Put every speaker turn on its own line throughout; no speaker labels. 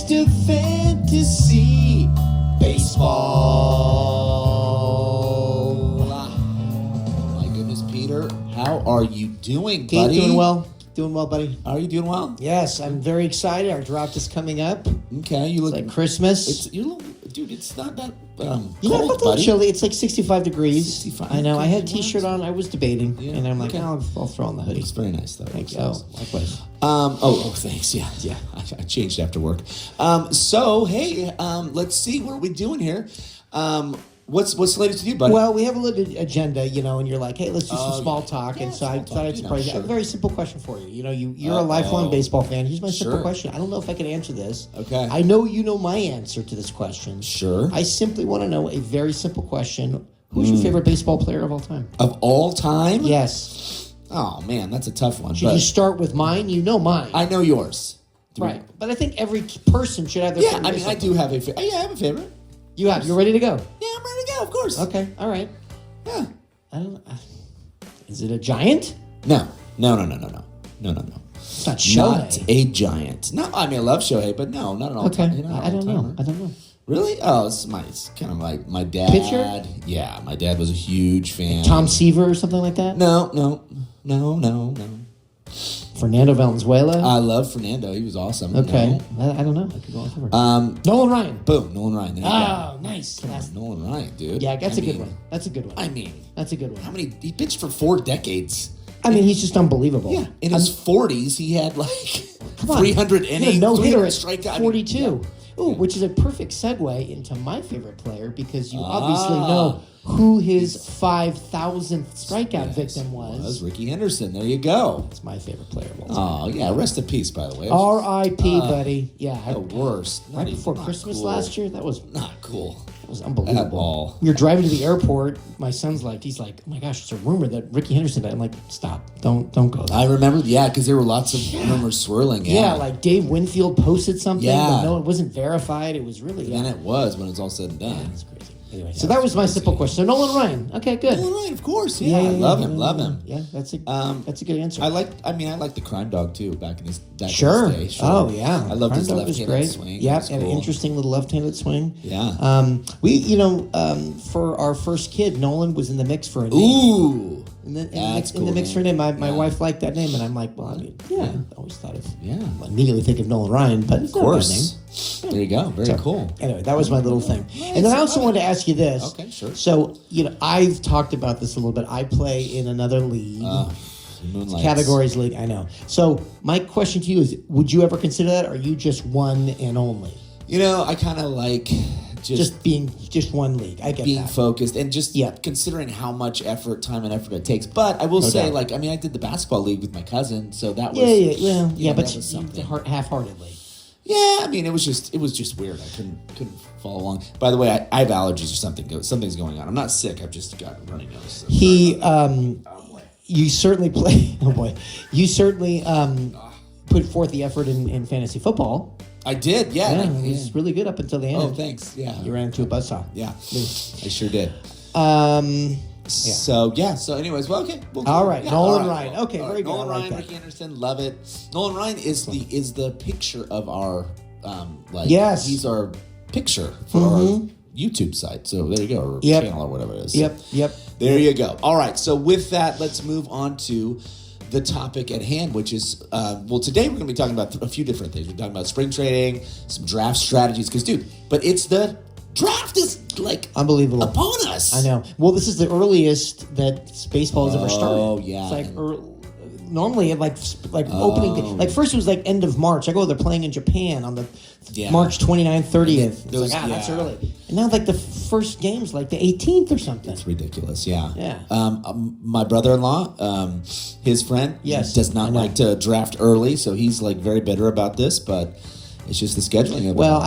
to fantasy baseball. My goodness, Peter, how are you doing, buddy?
Doing well. Doing well, buddy.
Are you doing well?
Yes, I'm very excited. Our draft is coming up.
Okay, you look
like Christmas.
Dude, it's not that
you know,
cold,
it's a little chilly. It's like 65 degrees.
65.
I know. I had a t-shirt on. I was debating,
Yeah,
and I'm like,
okay.
I'll throw on the hoodie.
It's very nice, though.
Thank you. Oh, likewise.
Thanks. Yeah. I changed after work. Hey, let's see. What are we doing here? What's slated to do, buddy?
Well, we have a little agenda, and you're like, hey, let's do some small talk. And so I thought I'd surprise you. I have a very simple question for you. You're a lifelong baseball fan. Here's my simple question. I don't know if I can answer this.
Okay.
I know you know my answer to this question.
Sure.
I simply want to know a very simple question. Who's your favorite baseball player of all time?
Of all time?
Yes.
Oh, man, that's a tough one.
Should you start with mine? You know mine.
I know yours.
Right. But I think every person should have their favorite baseball
I do have a favorite. Yeah, I have a favorite.
You're ready to go?
Yeah, I'm ready to go, of course.
Okay, all right.
Yeah.
I don't. Is it a giant?
No.
It's not Shohei.
Not a giant. No, I mean I love Shohei, but no, not an all
Okay,
time.
I don't know.
Really? Oh, it's kind of like my dad.
Pitcher?
Yeah, my dad was a huge fan.
Tom Seaver or something like that?
No.
Fernando Valenzuela?
I love Fernando. He was awesome.
Okay.
No.
I don't know. I could go on Nolan Ryan.
Boom, Nolan Ryan. There you go.
Nice.
Come on, Nolan Ryan, dude.
Yeah, that's a good one. That's a good one. That's a good one.
How many? He pitched for 4 decades.
He's just unbelievable.
Yeah, in his 40s, he had 300 innings,
no-hitter at
strikeout.
42. Which is a perfect segue into my favorite player because you obviously know who his 5,000th strikeout victim was.
That was Ricky Henderson. There you go.
That's my favorite player of all time.
Oh, yeah. Rest in peace, by the way.
R.I.P., buddy. Yeah.
The worst.
Right before Christmas last year? That was
not cool.
That was unbelievable.
At all.
We were driving to the airport. My son's like, oh my gosh, it's a rumor that Ricky Henderson died. I'm like, stop. Don't go there.
I remember, because there were lots of rumors swirling.
Yeah, like Dave Winfield posted something.
Yeah.
But no, it wasn't verified. It was really...
And then it was when it was all said and done.
Yeah, it's crazy. Anyway, so that was my simple question. So Nolan Ryan. Okay, good.
Nolan Ryan, of course. Yeah, I love him.
Yeah, that's a good answer.
I like the Crime Dog too. Back in his day.
Sure. Oh yeah.
I loved his
Crime Dog was
left-handed
great.
swing.
Yeah,
and
an interesting little left-handed swing.
Yeah.
We for our first kid, Nolan was in the mix for a name.
Ooh.
In the mix for a name. My wife liked that name, and I'm like, well, I always thought of.
Yeah.
I immediately think of Nolan Ryan, but it's not a bad name.
There you go. Very cool.
Anyway, that was my little thing. And then I also wanted to ask you this.
Okay, sure.
So, I've talked about this a little bit. I play in another league. Categories league, I know. So, my question to you is, would you ever consider that, or are you just one and only?
I kind of like
just being just one league. I get
being
that.
Focused and just considering how much time and effort it takes. But I will say, I did the basketball league with my cousin, so that was
but
something
half-heartedly.
Yeah, it was just weird. I couldn't follow along. By the way, I have allergies or something. Something's going on. I'm not sick. I've just got a runny nose. So
you certainly play. Oh boy, you certainly put forth the effort in fantasy football.
I did. Yeah,
it was really good up until the end.
Oh, thanks. Yeah,
you ran into a buzzsaw.
Yeah, I sure did. So anyways, well, okay.
All right, Nolan Ryan. Okay, very good.
Nolan Ryan, Ricky Anderson, love it. Nolan Ryan is the picture of our
yes.
He's our picture for our YouTube site. So there you go, or channel or whatever it is.
Yep.
There you go. All right. So with that, let's move on to the topic at hand, which is today we're going to be talking about a few different things. We're talking about spring trading, some draft strategies, because but it's the draft is
unbelievable
upon us.
I know. Well, this is the earliest that baseball has ever started.
Oh yeah.
It's normally opening first it was end of March. They're playing in Japan on the March 29th, 30th. That's early. And now the first game's the 18th or something.
It's ridiculous. Yeah.
Yeah.
My brother-in-law, his friend, does not like to draft early, so he's very bitter about this, but it's just the scheduling of it.
Well,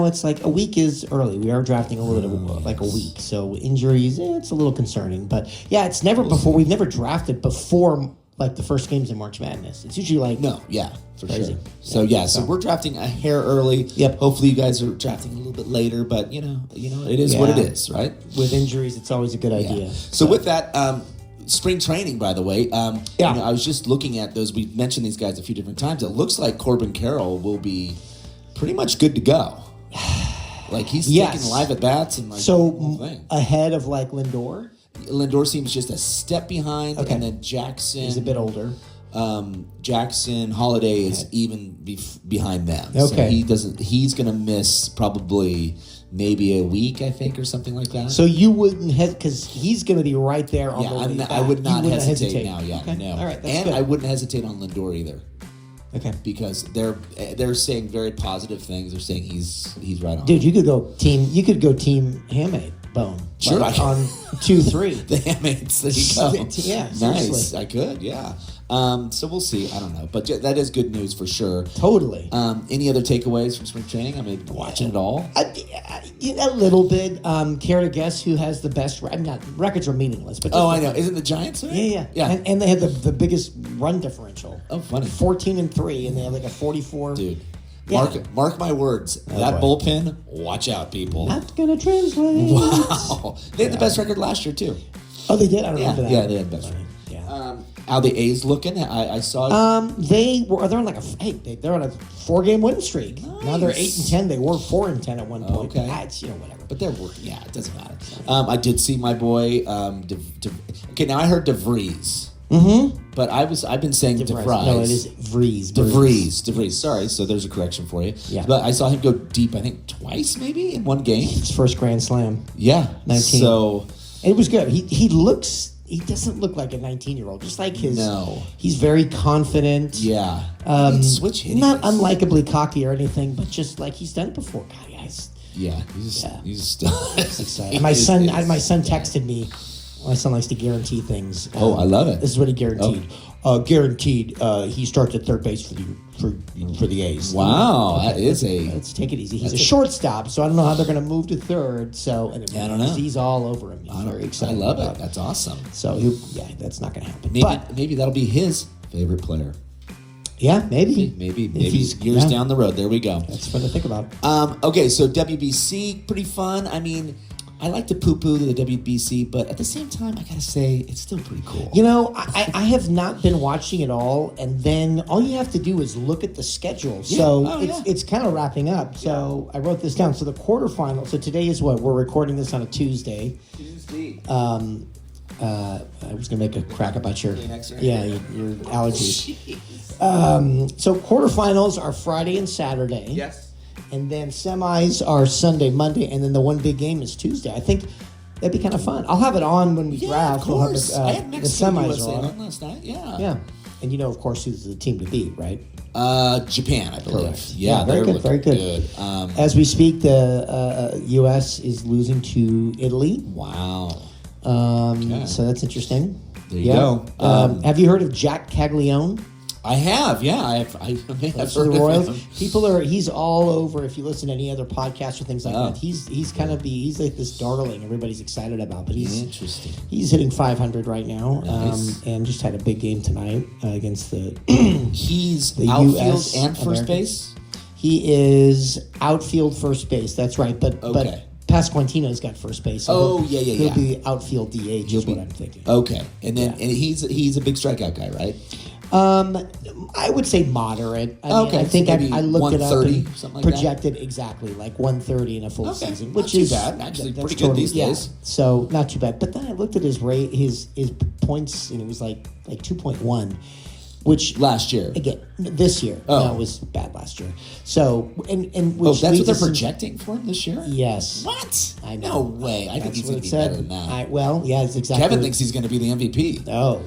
it's a week is early. We are drafting a little bit a week. So injuries, it's a little concerning. But yeah, it's never before. We've never drafted before the first games in March Madness. It's usually
for
crazy.
Sure. So we're drafting a hair early.
Yep.
Hopefully you guys are drafting a little bit later, but it is what it is, right?
With injuries, it's always a good idea.
So with that, spring training, by the way, I was just looking at those. We mentioned these guys a few different times. It looks like Corbin Carroll will be pretty much good to go. Like he's taking live at bats and like the whole thing.
Ahead of like Lindor.
Lindor seems just a step behind, and then Jackson.
He's a bit older.
Jackson Holiday is even behind them.
Okay,
so he doesn't. He's going to miss probably maybe a week, I think, or something like that.
So you wouldn't because he's going to be right there on the way back.
I would not hesitate now. Yeah,
okay.
no.
All right, that's
and
good.
I wouldn't hesitate on Lindor either.
Okay,
because they're saying very positive things. They're saying he's right on.
Dude, you could go team. You could go team Hamate Bone.
Sure,
like on 2-3.
The Hamates. There you go.
Yeah,
nice.
Seriously.
I could. Yeah. So we'll see. I don't know, but that is good news for sure.
Totally.
Any other takeaways from spring training? I mean, watching it all.
A little bit. Care to guess who has the best? Records are meaningless, but
I know. Isn't the Giants?
Yeah. And they had the biggest run differential.
Oh, funny.
14-3, and they have like a 44.
Dude.
Yeah.
Mark my words. That bullpen, watch out, people.
Not gonna translate.
Wow. They had the best record last year too.
Oh, they did. I don't remember that.
Yeah, they had the best record.
Yeah.
How the A's looking? I saw.
They're on like they're on a 4-game winning streak.
Nice.
Now they're 8-10. They were 4-10 at one point.
Okay.
It's whatever.
But they're working. Yeah, it doesn't matter. I did see my boy. Okay, now I heard DeVries.
Mm-hmm.
But I've been saying DeVries.
No, it is Vries.
DeVries. Sorry, so there's a correction for you.
Yeah.
But I saw him go deep, I think twice maybe in one game.
His first Grand Slam.
Yeah.
19.
So
it was good. He doesn't look like a 19-year-old. Just like his.
No.
He's very confident.
Yeah. Switch hitting.
Not unlikably cocky or anything, but just like he's done it before. God, guys.
Yeah. He's excited.
My son texted me. My son likes to guarantee things.
I love it.
This is what he guaranteed. Guaranteed he starts at third base for the A's.
Wow, that is
Let's take it easy. He's a shortstop, so I don't know how they're going to move to third. So anyway,
I don't know.
He's all over him. He's very excited.
I love it. That's awesome.
So that's not going to happen.
Maybe that'll be his favorite player.
Yeah, maybe.
Maybe years down the road. There we go.
That's fun to think about.
Okay, so WBC, pretty fun. I mean, I like to poo-poo the WBC, but at the same time, I gotta say, it's still pretty cool.
I have not been watching it all, and then all you have to do is look at the schedule.
Yeah.
So it's kind of wrapping up. So I wrote this down. So the quarterfinal. So today is what? We're recording this on a Tuesday. I was gonna make a crack about your your allergies. So quarterfinals are Friday and Saturday.
Yes.
And then semis are Sunday, Monday, and then the one big game is Tuesday. I think that'd be kind of fun. I'll have it on when we draft.
Of course.
We'll have
I had
the
Mexico
semis
USA
on.
last night. Yeah.
Yeah. And of course, who's the team to beat, right?
Japan, I believe.
Correct.
Yeah,
very good. Very good. As we speak, the U.S. is losing to Italy.
Wow.
So that's interesting.
There you go.
Have you heard of Jack Caglione?
I have, yeah. I have heard
Royals.
of him.
He's all over. If you listen to any other podcasts or things like that, he's like this darling everybody's excited about. But he's
interesting.
He's hitting 500 right now,
Nice.
and just had a big game tonight against the.
He's
the
outfield
US
and first
Americans.
base.
He is outfield, first base. That's right, but Pasquantino's got first base. So he'll be outfield DH. Is what I'm thinking.
Okay, and then and he's a big strikeout guy, right?
I would say moderate. I think I looked it up and
something like
projected exactly like 130 in a full season, which
not
is
too bad. Actually,
that's
pretty good these days.
So not too bad. But then I looked at his rate, his points, and it was like 2.1, which
last year
again this year.
Oh,
no, it was bad last year. So and
that's
which
what they're projecting for him this year.
Yes.
What?
I know.
No way. I think he's going to be better than that.
It's exactly.
Kevin thinks he's going to be the MVP.
Oh.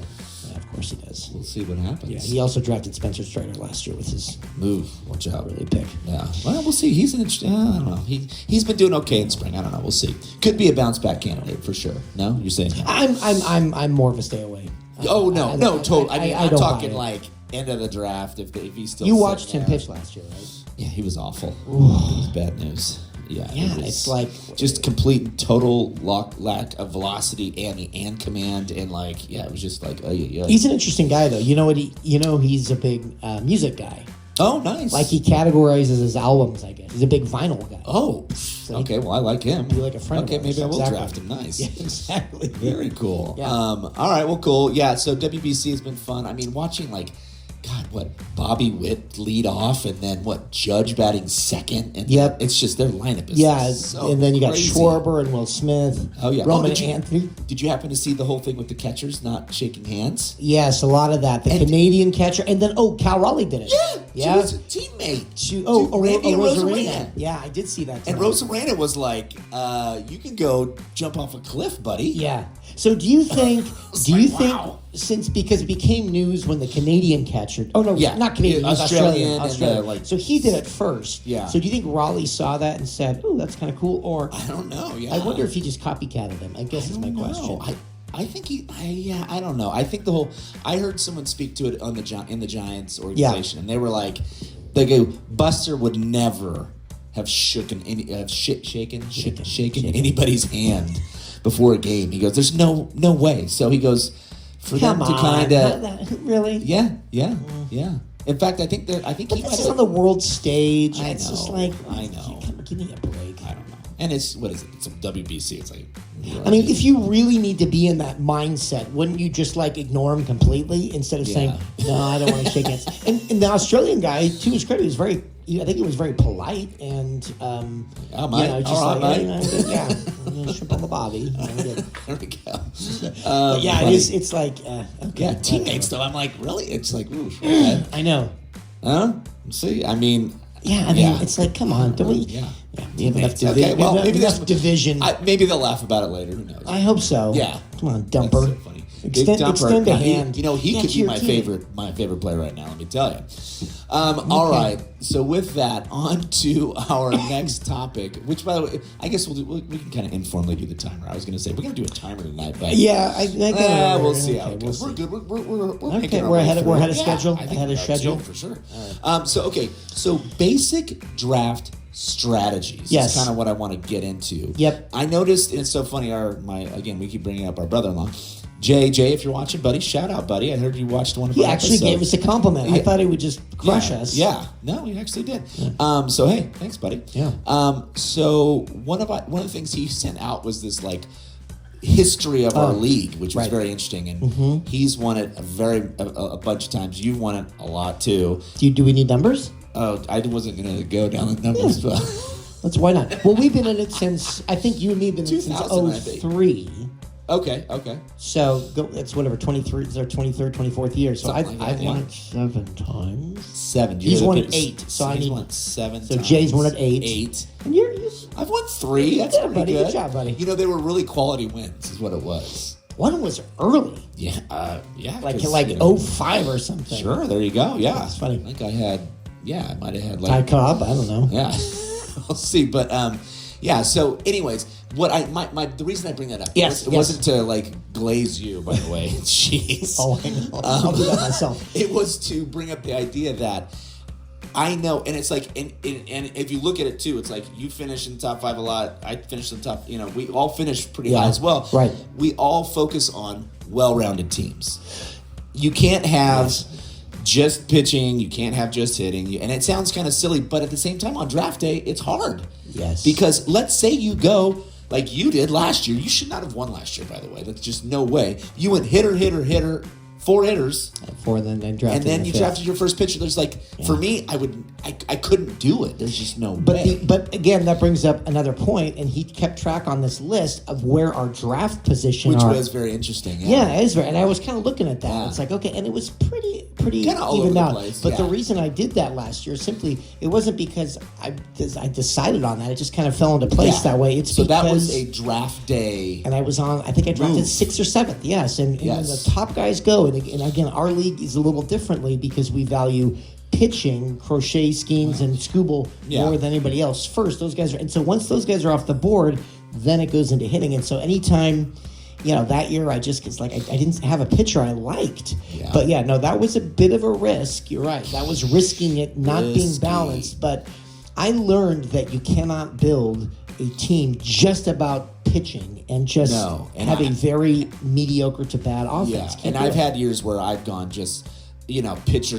Of course he does.
We'll see what happens.
Yeah, he also drafted Spencer Strider last year with his
move. Watch out,
really pick.
Yeah. Well, we'll see. He's an interesting. I don't know. He's been doing okay in spring. I don't know. We'll see. Could be a bounce back candidate for sure. No, you're saying that?
I'm more of a stay away.
Totally. I mean, I'm
don't
talking
buy it.
like end of the draft. If he's still
you watched him pitch last year, right?
Yeah, he was awful. It was bad news. Yeah,
it's like
just complete and total lack of velocity and command and it was just like
He's an interesting guy though. You know what? He's a big music guy.
Oh, nice.
Like he categorizes his albums. I guess he's a big vinyl guy.
Oh, okay. Well, I like him.
You're like a friend.
Okay,
of
maybe I will
exactly.
draft him. Nice.
Yeah, exactly.
Very cool.
Yeah.
All right. Well, cool. Yeah. So WBC has been fun. I mean, watching God, what, Bobby Witt lead off, and then what, Judge batting second, and it's just their lineup is so
and then you got
crazy.
Schwarber and Will Smith.
Oh yeah,
Roman Anthony.
Did you happen to see the whole thing with the catchers not shaking hands?
Yes, a lot of that. The Canadian catcher, and then Cal Raleigh did it.
Yeah, she was a teammate.
Randy
Rosarena.
Yeah, I did see that.
And Rosarena was like, "You can go jump off a cliff, buddy."
Yeah. So do you think?
Wow.
Since because it became news when the Canadian catcher? Oh no, not Canadian, Australian. So he did it first.
Yeah.
So do you think Raleigh saw that and said, "Oh, that's kind of cool"? Or
I don't know. Yeah.
I wonder if he just copycatted him. I guess is my question.
I think I don't know. I think I heard someone speak to it in the Giants organization, and they were like, Buster would never have shaken anybody's hand before a game. He goes, "There's no way." So he goes, for them to kind of
really,
yeah. In fact, I think he might have
on the world stage.
It's
just like
I know.
Give me a break.
I don't know. And it's what is it? It's a WBC. It's like.
I mean, if you really need to be in that mindset, wouldn't you just like ignore him completely instead of saying, "No, I don't want to shake hands"? And the Australian guy, to his credit, was very. I think he was very polite and, shrimp on the bobby.
There we go.
It's like, okay.
Teammates though. I'm like, really? It's like, ooh.
I know.
Huh? See, I mean.
Yeah, I mean, it's like, come on, don't we?
Yeah.
We have enough division. Well, maybe enough division.
Maybe they'll laugh about it later. Who knows?
I hope so.
Yeah.
Come on, Dumper.
That's so funny.
Extend a hand.
He could be my favorite player right now. Let me tell you. All right. So with that, on to our next topic. Which, by the way, I guess we can kind of informally do the timer. I was going to say we're going to do a timer tonight, but
we'll
see how it goes. We're good. We're making
we're ahead of schedule.
I think ahead of schedule for sure. So basic draft strategies.
Yes.
Is kind of what I want to get into.
Yep.
I noticed, and it's so funny. We keep bringing up our brother-in-law. Jay, if you're watching, buddy, shout out, buddy. I heard you watched one of our episodes.
He actually gave us a compliment. I thought he would just crush us.
Yeah, no, he actually did. Yeah. So hey, thanks, buddy.
Yeah.
So one of the things he sent out was this like history of our league, which was very interesting, and he's won it a bunch of times. You've won it a lot too.
Do we need numbers?
Oh, I wasn't going to go down the numbers, but
why not? Well, we've been in it since I think you and me have been in it since 03.
Okay.
So it's whatever, 23 is our 23rd, 24th year. So I've won it 7 times.
7.
He's won it 8. So I need
7.
So Jay's won it 8.
8.
And
I've won 3. That's pretty
buddy.
good.
Good job, buddy.
They were really quality wins, is what it was.
One was early.
Yeah.
Like 05 or something.
Sure. There you go. Yeah.
That's funny.
I think I had. Yeah, I might have had
Ty Cobb. I don't know.
Yeah. We'll see, but so anyways, the reason I bring that up wasn't to like glaze you, by the way. Jeez.
Oh, I know. I'll do that myself.
It was to bring up the idea that I know, and it's like, and if you look at it too, it's like you finish in the top 5 a lot. I finished in the top. We all finish pretty high as well.
Right.
We all focus on well-rounded teams. You can't have. Just pitching, you can't have just hitting, and it sounds kind of silly, but at the same time on draft day, it's hard.
Yes.
Because let's say you go like you did last year. You should not have won last year, by the way. That's just no way. You went hitter, 4 hitters.
4, then drafted.
And then you drafted your first pitcher. There's for me, I couldn't do it. There's just no way.
But again, that brings up another point, and he kept track on this list of where our draft position
Which was very interesting.
Yeah, it is very, and I was kind of looking at that. Yeah. It's like, okay, and it was pretty
kind of all
even
over
out.
the place.
But the reason I did that last year, simply, it wasn't because I decided on that. It just kind of fell into place that way. It's
so that was a draft day.
And I was on, I think I drafted 6th or 7th, yes. And when the top guys go, and again, our league is a little differently because we value pitching, crochet schemes, and Scooble more than anybody else first. Those guys are, and so once those guys are off the board, then it goes into hitting. And so anytime, that year I just, it's like I didn't have a pitcher I liked. Yeah. But that was a bit of a risk. You're right. That was risking it not being balanced. But I learned that you cannot build a team just about pitching and just have a very mediocre to bad offense.
Yeah, and I've had years where I've gone just, pitcher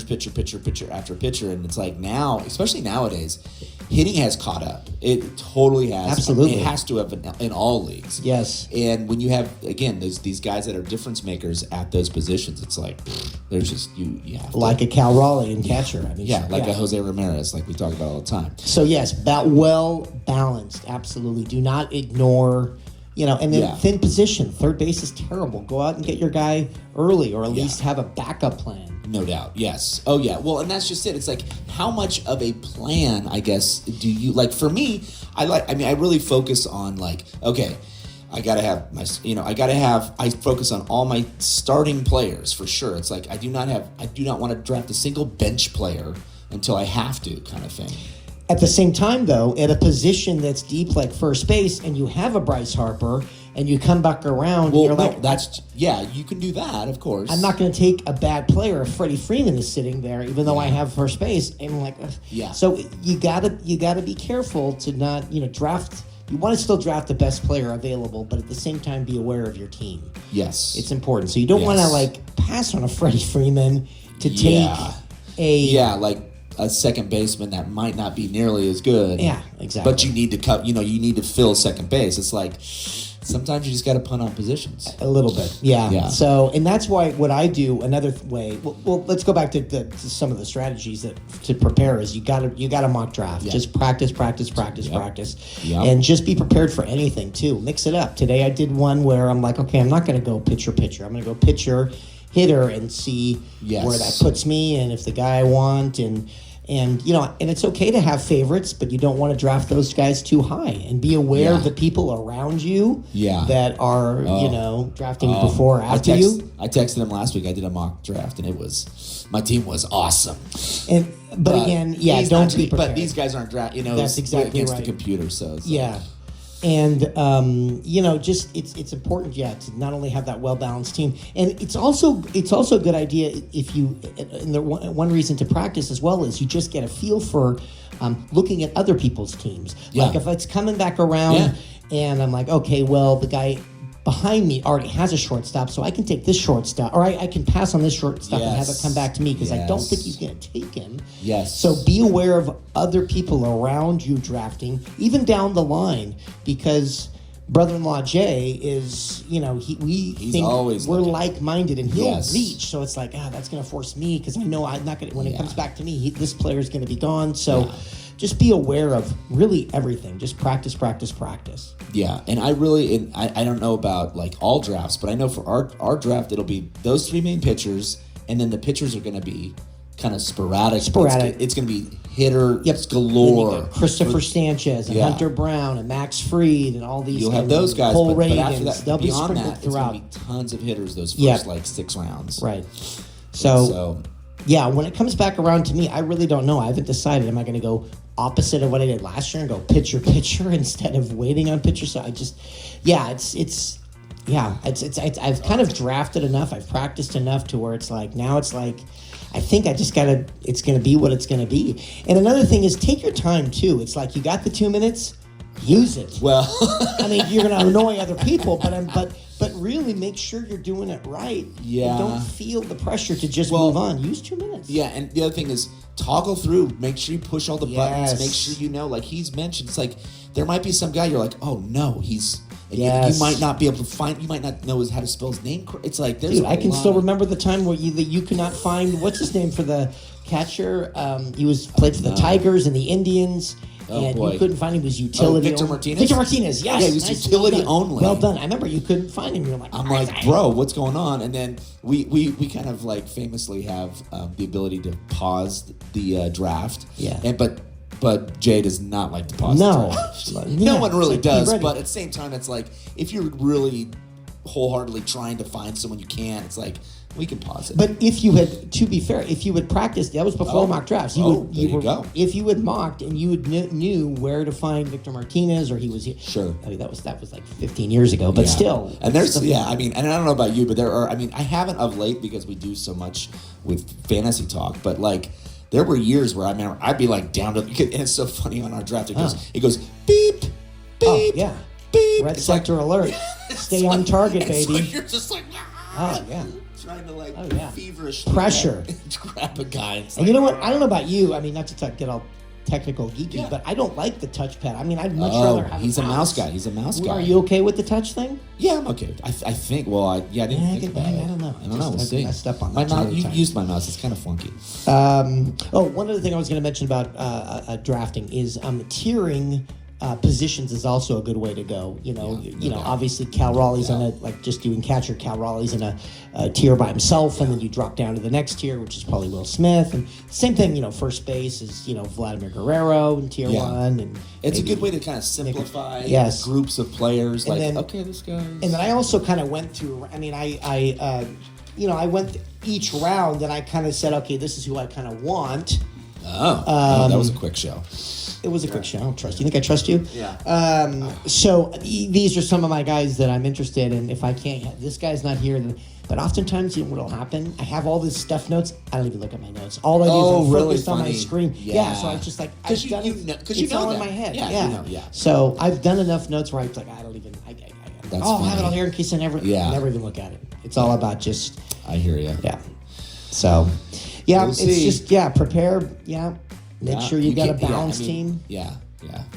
after pitcher, and it's like now, especially nowadays, hitting has caught up. It totally has.
Absolutely.
It has to have in all leagues.
Yes.
And when you have, again, these guys that are difference makers at those positions, it's like, there's just, you have to.
Like a Cal Raleigh in catcher. I mean,
like a Jose Ramirez, like we talk about all the time.
So, yes, well balanced. Absolutely. Do not ignore, and then thin position. Third base is terrible. Go out and get your guy early, or at least have a backup plan.
No doubt. Yes. Oh, yeah. Well, and that's just it. It's like, how much of a plan, I guess, do you like? For me, I really focus on like, okay, I gotta have my, I focus on all my starting players for sure. It's like I do not want to draft a single bench player until I have to, kind of thing.
At the same time, though, at a position that's deep like first base, and you have a Bryce Harper, and you come back around, and you're
you can do that, of course.
I'm not going to take a bad player if Freddie Freeman is sitting there, even though I have first base. And I'm like, So you gotta be careful to not, draft. You want to still draft the best player available, but at the same time, be aware of your team.
Yes,
it's important. So you don't want to pass on a Freddie Freeman to take
a second baseman that might not be nearly as good.
Yeah, exactly.
But you need to cut. You need to fill second base. It's like sometimes you just got to punt on positions
a little bit. Yeah. So, and that's why what I do another way. Well, let's go back to some of the strategies that to prepare is you got to mock draft. Yeah. Just practice, and just be prepared for anything too. Mix it up. Today I did one where I'm like, okay, I'm not going to go pitcher. I'm going to go pitcher, hitter, and see where that puts me, and if the guy I want, and it's okay to have favorites, but you don't want to draft those guys too high, and be aware of the people around you that are, drafting before or after you.
I texted him last week. I did a mock draft, and my team was awesome.
But again, don't be prepared.
But these guys aren't draft. That's exactly against the computer. So
yeah. And just it's important, to not only have that well balanced team, and it's also a good idea if you. And the one reason to practice as well is you just get a feel for looking at other people's teams. Yeah. Like if it's coming back around, and I'm like, okay, well the guy behind me already has a shortstop, so I can take this shortstop, or I can pass on this shortstop and have it come back to me because I don't think he's going to take him.
Yes.
So be aware of other people around you drafting, even down the line, because brother-in-law Jay is, we think we're like-minded, and he'll reach. So it's like, that's going to force me because I know I'm not going to. When it comes back to me, this player is going to be gone. So. Just be aware of really everything. Just practice.
Yeah, and I don't know about like all drafts, but I know for our draft, it'll be those three main pitchers, and then the pitchers are going to be kind of sporadic. It's going to be hitter galore.
Christopher Sanchez and Hunter Brown and Max Fried and all these.
You'll have those guys,
but
after that,
they'll be
beyond
sprinkled
that,
throughout.
It's going to be tons of hitters those first 6 rounds.
Right. So. Yeah, when it comes back around to me, I really don't know. I haven't decided. Am I going to go opposite of what I did last year and go pitcher instead of waiting on pitcher? So I just, I've kind of drafted enough. I've practiced enough to where it's like, now it's like, I think I just it's going to be what it's going to be. And another thing is take your time too. It's like you got the 2 minutes, use it.
Well,
I mean, you're going to annoy other people, but really make sure you're doing it right.
Yeah.
And don't feel the pressure to just move on. Use 2 minutes.
Yeah, and the other thing is toggle through. Make sure you push all the buttons. Make sure like he's mentioned. It's like there might be some guy you're like, oh no, he's. You might not be able to find. You might not know how to spell his name. It's like there's.
Dude, I can still remember the time where you could not find what's his name for the catcher. He played for the Tigers and the Indians. And you couldn't find him. He was utility.
Victor Martinez?
Victor Martinez, yes.
Yeah, he was utility only.
Well done. I remember you couldn't find him. You're like,
I'm like, bro, what's going on? And then we kind of like famously have the ability to pause the draft.
Yeah.
But Jay does not like to pause the draft. No one really does. But at the same time, it's like if you're really wholeheartedly trying to find someone you can, it's like we can pause it.
But if you had, to be fair, if you had practiced, that was before mock drafts.
Go.
If you had mocked and you knew where to find Victor Martinez, or he was here.
Sure.
I mean, that was like 15 years ago, but still.
And there's, I mean, and I don't know about you, but there are, I mean, I haven't of late because we do so much with fantasy talk, but like, there were years where I remember I'd be like down to, and it's so funny on our draft, it goes beep, beep,
beep. Red
it's
sector alert. Stay on target, baby.
Like you're just like, trying to feverishly
pressure
grab a guy.
And you know what? I don't know about you. I mean, not to get all technical geeky, but I don't like the touchpad. I mean, I'd much rather have
he's a mouse guy. He's a mouse guy.
Are you okay with the touch thing?
Yeah, I'm okay. I think. Well, I didn't think about it.
I don't know.
I don't know. We'll see.
I stepped on
my
that
mouse. You used my mouse. It's kind of funky.
One other thing I was going to mention about drafting is tiering. Positions is also a good way to go. Obviously Cal Raleigh's on just doing catcher. Cal Raleigh's in a tier by himself, and then you drop down to the next tier, which is probably Will Smith. And same thing, first base is Vladimir Guerrero in tier 1. And
it's a good way to kind of simplify groups of players. This guy.
And then I also kind of went through. I mean, I went each round, and I kind of said, okay, this is who I kind of want.
That was a quick show.
It was a quick show. I don't trust you. Think I trust you?
Yeah.
So these are some of my guys that I'm interested in. If I can't, this guy's not here. But oftentimes, what'll happen? I have all these stuff notes. I don't even look at my notes. All I do is I'm focused on my screen. Yeah. So I was just like,
because it's all in
my head.
Yeah.
So I've done enough notes where I'm like, I don't even. I'll have it all here in case I never even look at it. It's all about just.
I hear you.
Yeah. So, it's just prepare. Yeah. Make sure you got a balanced team.
Yeah,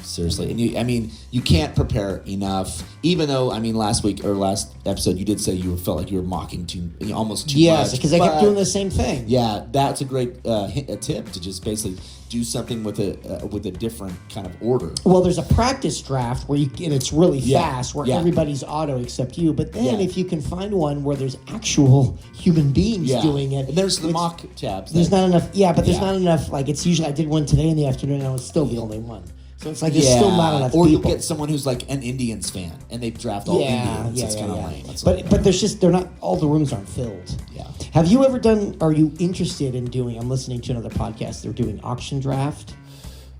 seriously. And you can't prepare enough. Even though, last week or last episode, you did say you felt like you were mocking almost too much.
Yes, because I kept doing the same thing.
Yeah, that's a great tip to just basically do something with a different kind of order.
Well, there's a practice draft where and it's really fast, where everybody's auto except you. But then if you can find one where there's actual human beings doing it,
and there's the mock tabs.
There's not enough. Yeah, but there's not enough. Like it's usually I did one today in the afternoon, and I was still the only one. So it's like there's still not enough
or
people.
You'll get someone who's like an Indians fan, and they draft all Indians. It's kind of lame.
But they're not. All the rooms aren't filled.
Yeah.
Have you ever done? Are you interested in doing? I'm listening to another podcast. They're doing auction draft.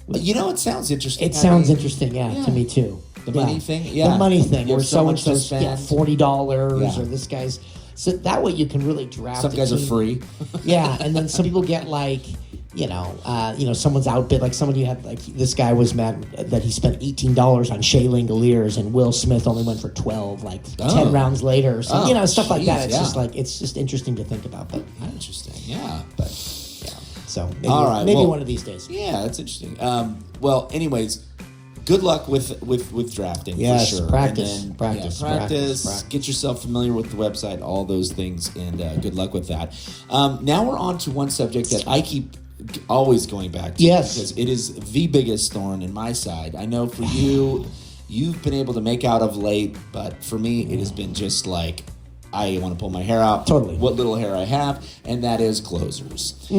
It sounds interesting.
It sounds interesting, to me too.
The money thing, the
money thing, where
someone
says $40, or this guy's. So that way you can really draft.
Some guys are free.
And then some people get like. Someone's outbid. Like somebody had this guy was mad that he spent $18 on Shea Langoliers and Will Smith only went for 12, 10 rounds later. So stuff like that. It's it's just interesting to think about. But
interesting,
So maybe one of these days.
Yeah, that's interesting. Anyways, good luck with drafting.
Yes,
for sure.
practice.
Get yourself familiar with the website, all those things, and good luck with that. Now we're on to one subject that I keep always going back to because it is the biggest thorn in my side. I know for you, you've been able to make out of late, but for me, it has been just like I want to pull my hair out.
Totally.
What little hair I have, and that is closers.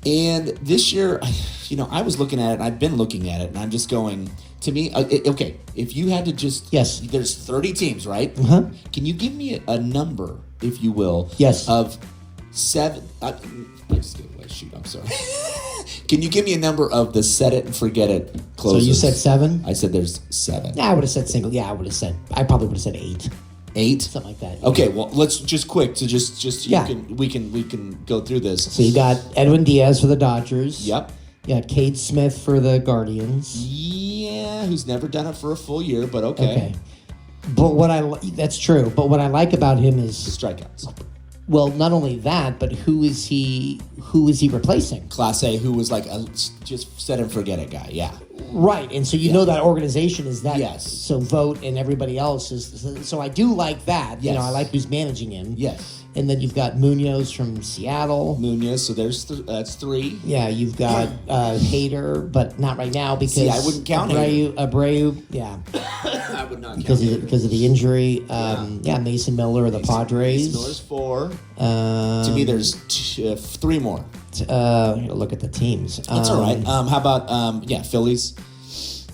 And this year, I was looking at it, and I've been looking at it, and I'm just going, to me, okay, if you had to just...
Yes.
There's 30 teams, right?
Uh-huh.
Can you give me a number, if you will, of 7... I just gave away. Shoot, I'm sorry. Can you give me a number of the set it and forget it closers?
So you said 7?
I said there's 7.
Yeah, I would have said single. Yeah, I probably would have said 8.
8?
Something like that. Yeah.
Okay, well, let's just quick to we can go through this.
So you got Edwin Diaz for the Dodgers.
Yep.
You got Cade Smith for the Guardians.
Yeah, who's never done it for a full year, but okay.
But that's true. But what I like about him is
the strikeouts.
Well, not only that, but who is he replacing?
Class A, who was like a just set and forget it guy. Yeah.
Right, and so you know that organization is that.
Yes.
So Vogt and everybody else is. So I do like that.
Yes.
I like who's managing him.
Yes.
And then you've got Munoz from Seattle.
So that's 3.
Yeah, you've got Hader, but not right now because
I wouldn't count
Abreu. Yeah.
I would not
because of the injury. Mason Miller of the Padres.
Mason Miller's 4. To me, there's 3 more.
Look at the teams.
That's all right. How about Phillies?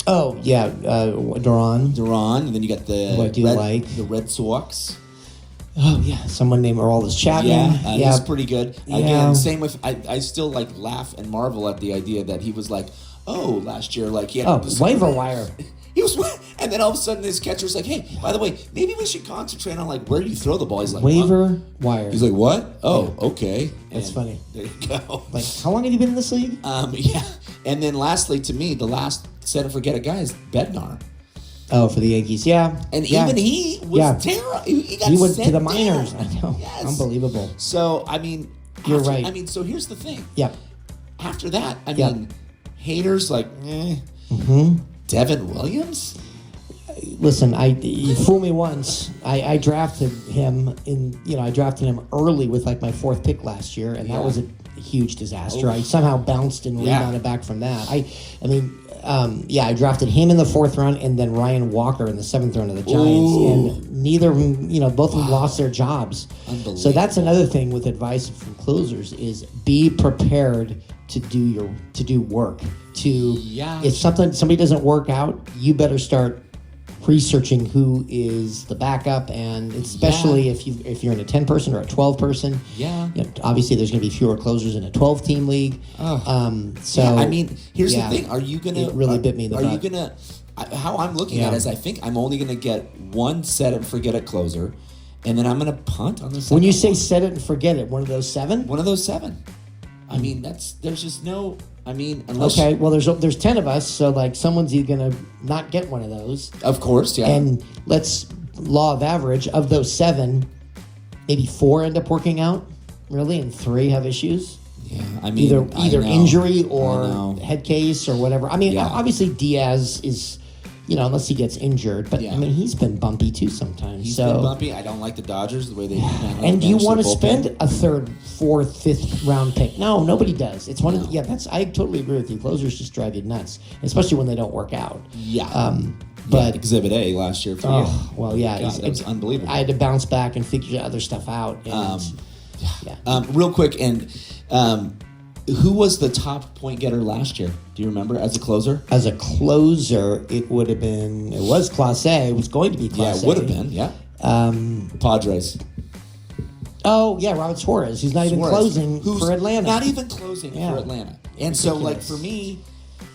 Oh yeah, Duran,
and then you got the Red Sox.
Oh yeah, someone named Aroldis Chapman.
He's pretty good. Again, same with I still laugh and marvel at the idea that he was last year he had
waiver wire.
He was, and then all of a sudden his catcher's like, "Hey, by the way, maybe we should concentrate on where you throw the ball." He's like,
waiver wire.
He's like, "What? Oh, okay."
That's funny.
There you go.
How long have you been in this league?
And then lastly, to me, the last set and forget it guy is Bednar.
Oh, for the Yankees, yeah.
And even he was terrible. He
went to the minors. I know.
Yes.
Unbelievable.
So,
you're right.
So here's the thing.
Yep.
After that, Haters like, Devin Williams?
Listen, you fool me once. I drafted him I drafted him early with like my 4th pick last year, and that was a huge disaster. I somehow bounced and rebounded back from that. I drafted him in the 4th round, and then Ryan Walker in the 7th round of the Giants, and neither of them, both of them lost their jobs.
Unbelievable.
So that's another thing with advice from closers is be prepared to do work. If somebody doesn't work out, you better start researching who is the backup, and especially if you're in a 10-person or a 12-person. Obviously there's going to be fewer closers in a 12-team league.
Here's the thing: are you gonna?
It really bit me in the butt.
Are you gonna? How I'm looking at it is, I think I'm only gonna get one set it and forget it closer, and then I'm gonna punt on the second.
When you say set it and forget it, one of those 7.
One of those 7. I mean, there's just no. I mean, unless
there's 10 of us, so like someone's either gonna not get one of those.
Of course, yeah.
And law of average of those 7, maybe 4 end up working out, really, and 3 have issues.
Yeah, I mean,
either injury or head case or whatever. I mean, obviously Diaz is. Unless he gets injured. But, I mean, he's been bumpy, too, sometimes.
He's been bumpy. I don't like the Dodgers, the way they
and do you want to spend a 3rd, 4th, 5th round pick? No, nobody does. It's one of the, I totally agree with you. Closers just drive you nuts, especially when they don't work out.
Yeah. But Exhibit A last year for you.
Well, yeah.
God, that was unbelievable.
I had to bounce back and figure other stuff out. And,
real quick, and who was the top point getter last year? Do you remember as a closer?
As a closer, it would have been. It was Class A. It was going to be Class A.
Yeah, it would have been. Yeah. Padres.
Oh yeah, Robert Suarez. Who's not even closing for Atlanta.
Not even closing for Atlanta. And so, like for me,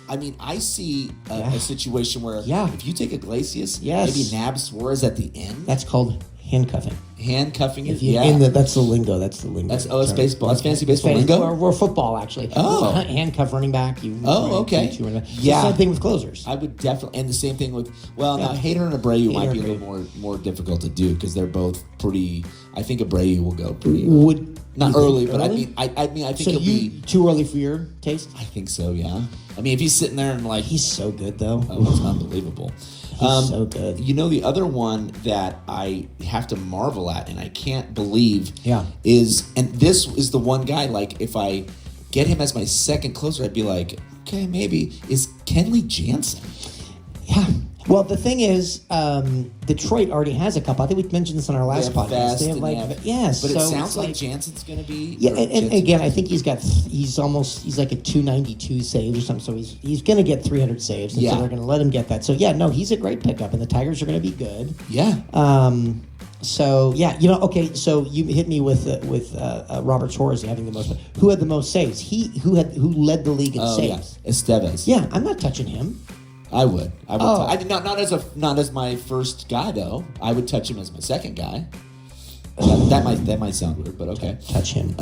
I mean, I see a situation where if you take Iglesias, maybe nab Suarez at the end.
That's called handcuffing.
Handcuffing it,
that's the lingo. That's
it's baseball. That's fancy baseball lingo?
Or football, actually.
Oh.
Handcuff running back.
Okay.
Yeah. Same thing with closers.
I would definitely, and the same thing with, now Hader and Abreu might be a little more difficult to do because they're both pretty, I think Abreu will go pretty early. Not early, but early? I think he'll be...
Too early for your taste?
I think so, yeah. I mean, if he's sitting there and like...
He's so good, though.
Oh, it's unbelievable.
He's so good.
The other one that I have to marvel at and I can't believe is, and this is the one guy, like, if I get him as my second closer, I'd be like, okay, maybe, is Kenley Jansen.
Yeah. Well, the thing is, Detroit already has a couple. I think we mentioned this on our last podcast. They have
but it sounds like Jansen's going to be.
Yeah, and again, I think he's like a 292 saves or something. So he's going to get 300 saves, and so they're going to let him get that. So he's a great pickup, and the Tigers are going to be good.
Yeah.
So So you hit me with Robert Suarez having the most. Who had the most saves? Who led the league in saves?
Yeah. Estevez.
Yeah, I'm not touching him.
I would. I did not as my first guy though. I would touch him as my second guy. That might sound weird, but okay.
Touch him.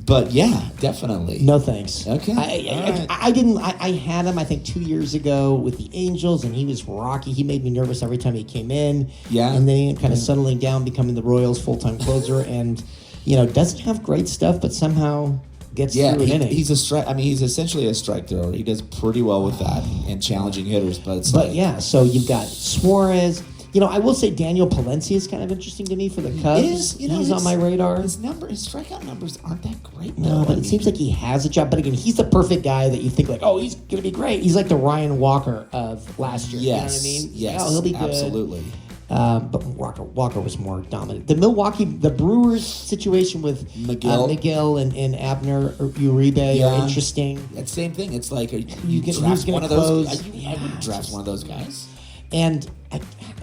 But yeah, definitely.
No thanks.
Okay.
I didn't. I had him. I think 2 years ago with the Angels, and he was rocky. He made me nervous every time he came in.
Yeah.
And then he kind of settling down, becoming the Royals' full-time closer, and doesn't have great stuff, but somehow gets through an inning.
He's a strike. I mean, he's essentially a strike thrower. He does pretty well with that and challenging hitters.
So you've got Suarez. I will say Daniel Palencia is kind of interesting to me for the Cubs. He's on my radar.
His strikeout numbers aren't that great.
No, but it seems like he has a job. But again, he's the perfect guy that you think like, oh, he's going to be great. He's like the Ryan Walker of last year.
Yes,
you know what I mean?
Yes,
he'll be good.
Absolutely.
But Walker was more dominant. The Brewers situation with Miguel and Abner Uribe are interesting.
That same thing. It's like you draft one of those. I would draft one of those guys.
And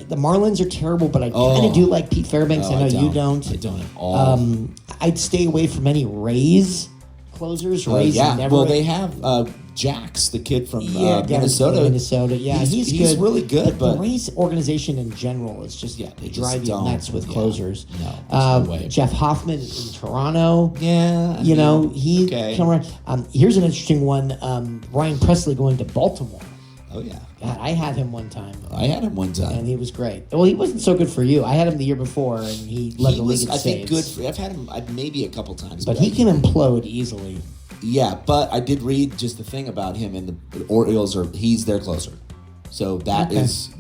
the Marlins are terrible, but I kind of do like Pete Fairbanks. I know you don't.
I don't at all.
I'd stay away from any Rays closers. Rays never.
Well, they have Jax, the kid from Minnesota.
He's good.
He's really good, but
the Rays organization in general is just they drive you nuts with closers.
No way.
Jeff Hoffman in Toronto.
Yeah,
he come around. Here's an interesting one. Ryan Presley going to Baltimore.
Oh yeah.
God, I had him one time.
And
he was great. Well, he wasn't so good for you. I had him the year before, and he led the league in saves.
I think good. I've had him maybe a couple times,
but he can implode easily.
Yeah, but I did read just the thing about him, and the Orioles he's their closer. So that is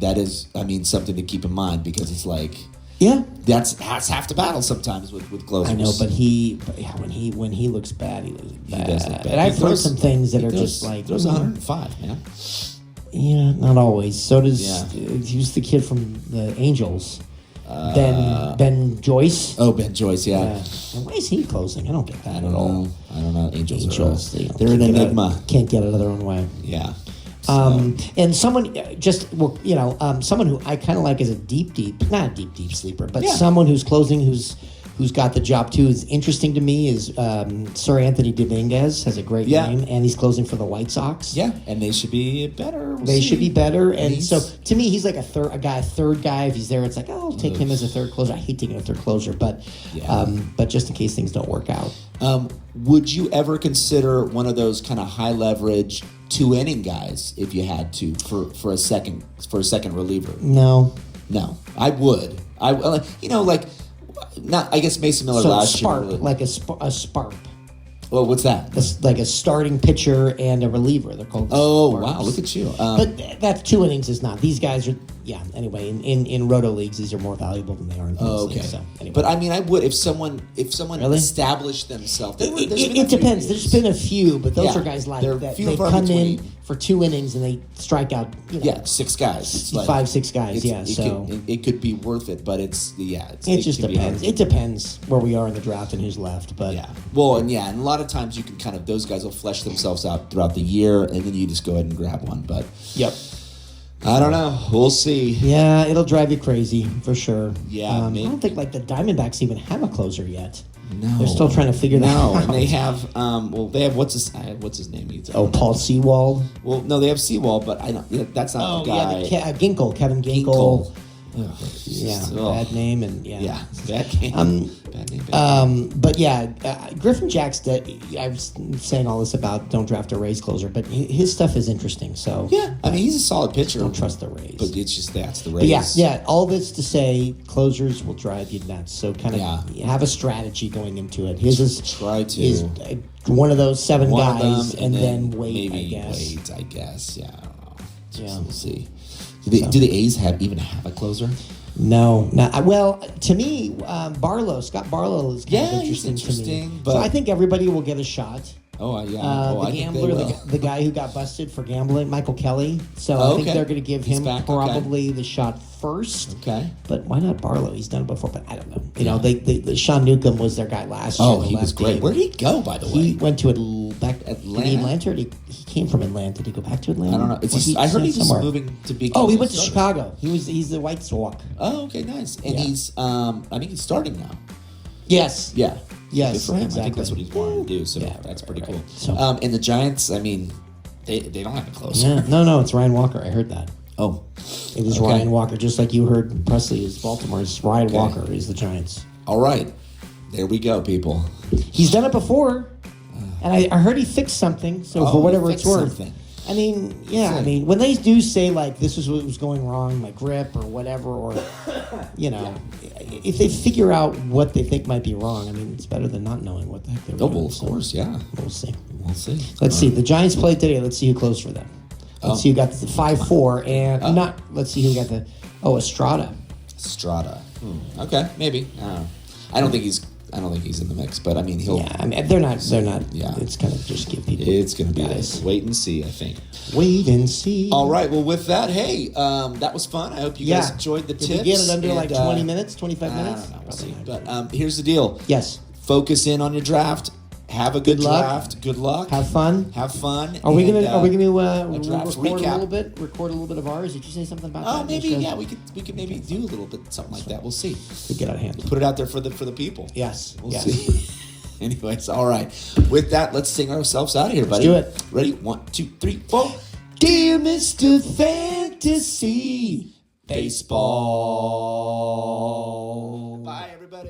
I mean, something to keep in mind, because it's like,
yeah,
that's half the battle sometimes with closers.
I know, but when he looks bad, he looks bad.
He does look bad.
And I've heard some things that are just like,
there's 105, man.
Yeah, not always. So does he's the kid from the Angels. Ben Joyce.
Oh, Ben Joyce, yeah.
And why is he closing? I don't get that at all.
I don't know. Angels
they're
an enigma.
Can't get out of their own way.
Yeah. So.
And someone someone who I kind of like as a not a deep sleeper, but someone who's closing, who's got the job too, is interesting to me is Sir Anthony Dominguez. Has a great name, and he's closing for the White Sox.
Yeah, and they should be better.
They should be better, and so to me, he's like a third guy. If he's there, it's like, oh, I'll take him as a third closer. I hate taking a third closer, but just in case things don't work out.
Would you ever consider one of those kind of high leverage 2-inning guys if you had to for a second reliever?
No,
I would. Not. I guess Mason Miller last year.
Like a sparp.
Well, what's that?
Like a starting pitcher and a reliever. They're called.
Oh,
sparps.
wow! Look at you.
But that's 2 innings is not. These guys are. Yeah. Anyway, in roto leagues, these are more valuable than they are in leagues. So, anyway.
But I mean, I would if someone
really?
established themselves.
It depends. There's been a few, but those are guys like that. They come in for 2 innings and they strike out.
6 guys. It's like
5-6 guys.
It could be worth it, but it
just depends. It depends where we are in the draft and who's left. But
and a lot of times you can kind of, those guys will flesh themselves out throughout the year, and then you just go ahead and grab one. But I don't know. We'll see.
Yeah, it'll drive you crazy for sure.
Yeah,
I don't think like the Diamondbacks even have a closer yet.
No,
they're still trying to figure that out.
And they have they have what's his name?
Paul Sewald.
Well, no, they have Sewald, but I don't. That's not the guy.
Kevin Ginkel.
Ugh.
Bad name and
bad name.
But Griffin Jack's I was saying all this about don't draft a Rays closer, but his stuff is interesting. So
I mean, he's a solid pitcher.
Don't trust the Rays,
but it's just that's the Rays.
But all this to say, closers will drive you nuts. So kind of have a strategy going into it. His is one of those 7 guys, and then wait.
Maybe
I guess.
Wait, I guess. Yeah, I don't know. We'll see. Do the A's even have a closer?
No, not well. To me, Scott Barlow is kind of interesting to me.
But
so I think everybody will get a shot.
Oh yeah.
The gambler, the guy who got busted for gambling, Michael Kelly. So I think they're going to give him probably the shot first.
Okay.
But why not Barlow? He's done it before, but I don't know. You know, the Sean Newcomb was their guy last year.
Oh, he was great. Where did he go, by the way?
He went to Atlanta. He came from Atlanta. Did he go back to Atlanta?
I don't know. I heard he's just moving to be.
Oh, he went to Chicago. He's the White Sox.
Oh, okay, nice. And he's I think he's starting now.
Yes.
Yeah.
Yes,
good for him.
exactly.
I think that's what he's wanting to do. So that's pretty cool.
So,
and the Giants, I mean, they don't have a closer.
Yeah, no, it's Ryan Walker. I heard that.
Oh,
it is Ryan Walker, just like you heard Presley is Baltimore. It's Ryan Walker is the Giants.
All right, there we go, people.
He's done it before, and I heard he fixed something. So for whatever it's worth.
Something.
I mean, I mean, when they do say, like, this is what was going wrong, my grip or whatever, or, if they figure out what they think might be wrong, I mean, it's better than not knowing what the heck they're doing.
Well, of course, yeah.
We'll see.
Let's
see. The Giants played today. Let's see who closed for them. Let's see who got the 5-4, and let's see who got the, Estrada.
Okay, maybe. I don't think he's in the mix, but I mean he'll.
Yeah, I mean they're not. Yeah, it's kind of just give people.
It's going to be wait and see. I think.
Wait and see.
All right. Well, with that, hey, that was fun. I hope you guys enjoyed the tips.
Did we get it under like 20 minutes, 25 minutes?
I don't know. We'll see. But here's the deal.
Yes.
Focus in on your draft. Have a good draft. Good luck.
Have fun.
Are
we gonna record
recap?
Record a little bit of ours? Did you say something about that?
Oh, maybe we could maybe do a little bit something like that. We'll see.
Could get out of hand.
Put it out there for the people.
Yes.
We'll see. Anyways, all right. With that, let's sing ourselves out of here, buddy.
Let's do it.
Ready? 1, 2, 3, 4.
Dear Mr. Fantasy Baseball.
Bye, everybody.